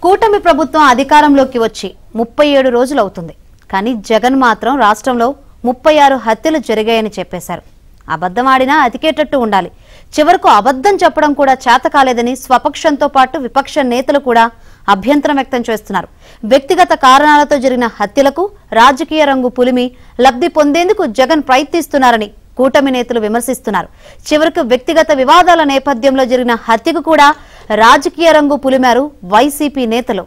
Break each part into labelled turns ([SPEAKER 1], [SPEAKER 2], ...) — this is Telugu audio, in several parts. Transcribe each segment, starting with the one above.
[SPEAKER 1] కూటమి ప్రభుత్వం అధికారంలోకి వచ్చి 37 రోజులు అవుతుంది. కానీ జగన్ మాత్రం రాష్ట్రంలో 36 హత్యలు జరిగాయని చెప్పేశారు. అబద్ధం ఆడినా అతికేటట్టు ఉండాలి. చివరకు అబద్ధం చెప్పడం కూడా చేత కాలేదని స్వపక్షంతో పాటు విపక్ష నేతలు కూడా అభ్యంతరం వ్యక్తం చేస్తున్నారు. వ్యక్తిగత కారణాలతో జరిగిన హత్యలకు రాజకీయ రంగు పులిమి లబ్ధి పొందేందుకు జగన్ ప్రయత్నిస్తున్నారని కూటమి నేతలు విమర్శిస్తున్నారు. చివరకు వ్యక్తిగత వివాదాల నేపథ్యంలో జరిగిన హత్యకు కూడా రాజకీయ రంగు పులిమారు వైసీపీ నేతలు.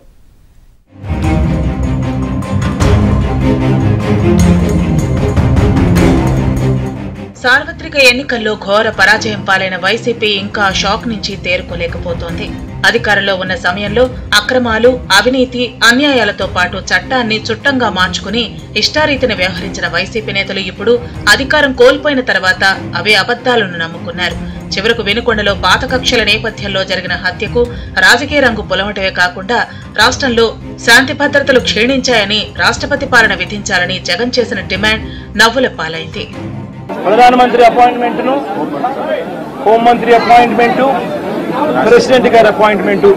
[SPEAKER 2] సార్వత్రిక ఎన్నికల్లో ఘోర పరాజయం పాలైన వైసీపీ ఇంకా షాక్ నుంచి తేరుకోలేకపోతోంది. అధికారంలో ఉన్న సమయంలో అక్రమాలు, అవినీతి, అన్యాయాలతో పాటు చట్టాన్ని చుట్టంగా మార్చుకుని ఇష్టారీతిని వ్యవహరించిన వైసీపీ నేతలు ఇప్పుడు అధికారం కోల్పోయిన తర్వాత అవే అబద్దాలను నమ్ముకున్నారు. చివరకు వినుకొండలో పాత కక్షల నేపథ్యంలో జరిగిన హత్యకు రాజకీయ రంగు పులమటమే కాకుండా రాష్ట్రంలో శాంతి భద్రతలు క్షీణించాయని రాష్ట్రపతి పాలన విధించాలని జగన్ చేసిన డిమాండ్ నవ్వుల పాలైంది.
[SPEAKER 3] ప్రధానమంత్రి అపాయింట్మెంట్ ను, హోంమంత్రి అపాయింట్మెంట్, ప్రెసిడెంట్ గారి అపాయింట్మెంట్,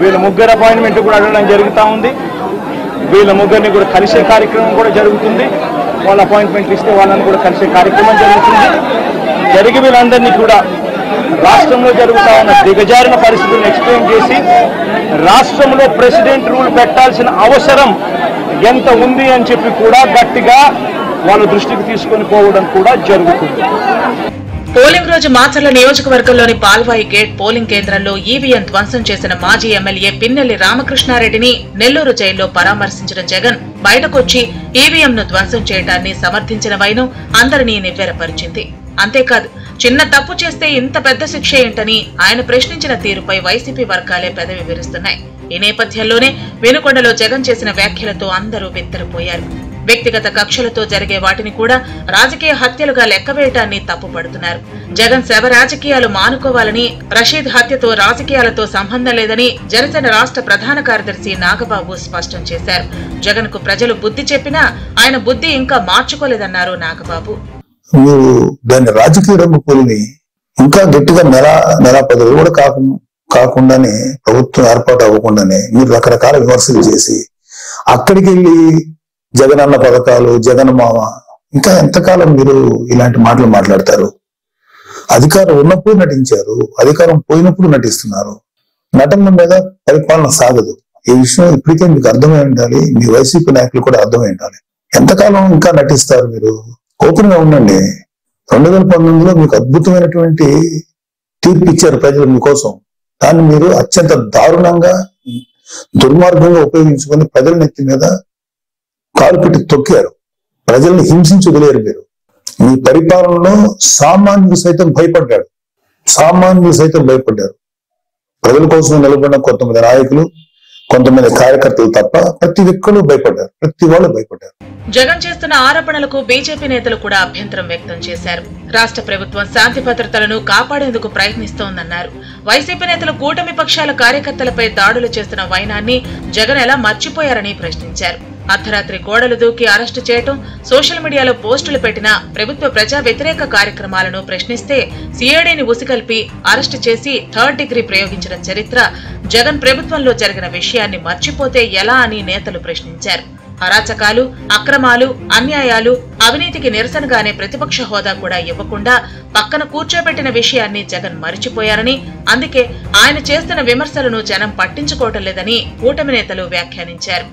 [SPEAKER 3] వీళ్ళ ముగ్గురు అపాయింట్మెంట్ కూడా అడగడం జరుగుతూ ఉంది. వీళ్ళ ముగ్గురిని కూడా కలిసే కార్యక్రమం కూడా జరుగుతుంది. వాళ్ళ అపాయింట్మెంట్లు ఇస్తే వాళ్ళని కూడా కలిసే కార్యక్రమం జరుగుతుంది. జరిగి వీళ్ళందరినీ కూడా రాష్ట్రంలో జరుగుతా ఉన్న దిగజారిన పరిస్థితులను ఎక్స్ప్లెయిన్ చేసి రాష్ట్రంలో ప్రెసిడెంట్ రూల్ పెట్టాల్సిన అవసరం ఎంత ఉంది అని చెప్పి కూడా గట్టిగా వాళ్ళ దృష్టికి తీసుకొని పోవడం కూడా జరుగుతుంది.
[SPEAKER 2] పోలింగ్ రోజు మాచర్ల నియోజకవర్గంలోని పాల్వాయి గేట్ పోలింగ్ కేంద్రంలో ఈవీఎం ధ్వంసం చేసిన మాజీ ఎమ్మెల్యే పిన్నెల్లి రామకృష్ణారెడ్డిని నెల్లూరు జైల్లో పరామర్శించిన జగన్ బయటకొచ్చి ఈవీఎంను ధ్వంసం చేయడాన్ని సమర్థించిన వైనం అందరినీ నివ్వెరపరిచింది. అంతేకాదు, చిన్న తప్పు చేస్తే ఇంత పెద్ద శిక్ష ఏంటని ఆయన ప్రశ్నించిన తీరుపై వైసీపీ వర్గాలే పెదవి విరుస్తున్నాయి. ఈ నేపథ్యంలోనే వినుకొండలో జగన్ చేసిన వ్యాఖ్యలతో అందరూ బిత్తరపోయారు. వ్యక్తిగత కక్షలతో జరిగే వాటిని కూడా రాజకీయ హత్యలుగా లెక్కవేయటాన్ని తప్పుపడుతున్నారు. జగన్ శవ రాజకీయాలు మానుకోవాలని, రషీద్ హత్యతో రాజకీయాలతో సంబంధం లేదని జనసేన రాష్ట్ర ప్రధాన కార్యదర్శి నాగబాబు స్పష్టం చేశారు. జగన్ కు ప్రజలు బుద్ధి చెప్పినా ఆయన బుద్ధి ఇంకా మార్చుకోలేదన్నారు నాగబాబు.
[SPEAKER 4] మీరు దాన్ని రాజకీయ రంగు పులిని ఇంకా గట్టిగా నెల 10 రోజులు కూడా కాకుండానే ప్రభుత్వం ఏర్పాటు అవ్వకుండానే మీరు రకరకాల విమర్శలు చేసి అక్కడికి వెళ్ళి జగన్ అన్న పథకాలు, జగన్ మామ, ఇంకా ఎంతకాలం మీరు ఇలాంటి మాటలు మాట్లాడతారు? అధికారం ఉన్నప్పుడు నటించారు, అధికారం పోయినప్పుడు నటిస్తున్నారు. నటన మీద పరిపాలన సాగదు. ఈ విషయం ఇప్పటికే మీకు అర్థమై ఉండాలి, మీ వైసీపీ నాయకులు కూడా అర్థమై ఉండాలి. ఎంతకాలం ఇంకా నటిస్తారు? మీరు ఓపెన్ గా ఉండండి. 2019లో మీకు అద్భుతమైనటువంటి తీర్పు ఇచ్చారు ప్రజలు మీకోసం. దాన్ని మీరు అత్యంత దారుణంగా, దుర్మార్గంగా ఉపయోగించుకొని ప్రజల నెత్తి మీద కాలు పెట్టి తొక్కారు. ప్రజల్ని హింసించి వదిలేరు. మీరు మీ పరిపాలనలో సామాన్యులు సైతం భయపడ్డారు. ప్రజల కోసం నిలబడిన కొంతమంది నాయకులు, కొంతమంది కార్యకర్తలు తప్ప ప్రతి ఒక్కరు భయపడ్డారు. ప్రతి వాళ్ళు భయపడ్డారు.
[SPEAKER 2] జగన్ చేస్తున్న ఆరోపణలకు బీజేపీ నేతలు కూడా అభ్యంతరం వ్యక్తం చేశారు. రాష్ట్ర ప్రభుత్వం శాంతి భద్రతలను కాపాడేందుకు ప్రయత్నిస్తోందన్నారు. వైసీపీ నేతలు కూటమి పక్షాల కార్యకర్తలపై దాడులు చేస్తున్న వైనాన్ని జగన్ ఎలా మర్చిపోయారని ప్రశ్నించారు. అర్ధరాత్రి గోడలు దూకి అరెస్టు చేయటం, సోషల్ మీడియాలో పోస్టులు పెట్టిన ప్రభుత్వ ప్రజా వ్యతిరేక కార్యక్రమాలను ప్రశ్నిస్తే సిఐడిని ఉసిగల్పి అరెస్టు చేసి 3rd డిగ్రీ ప్రయోగించిన చరిత్ర జగన్ ప్రభుత్వంలో జరిగిన విషయాన్ని మర్చిపోతే ఎలా అని నేతలు ప్రశ్నించారు. అరాచకాలు, అక్రమాలు, అన్యాయాలు, అవినీతికి నిరసనగానే ప్రతిపక్ష హోదా కూడా ఇవ్వకుండా పక్కన కూర్చోబెట్టిన విషయాన్ని జగన్ మరిచిపోయారని, అందుకే ఆయన చేస్తున్న విమర్శలను జనం పట్టించుకోవటం లేదని కూటమి నేతలు వ్యాఖ్యానించారు.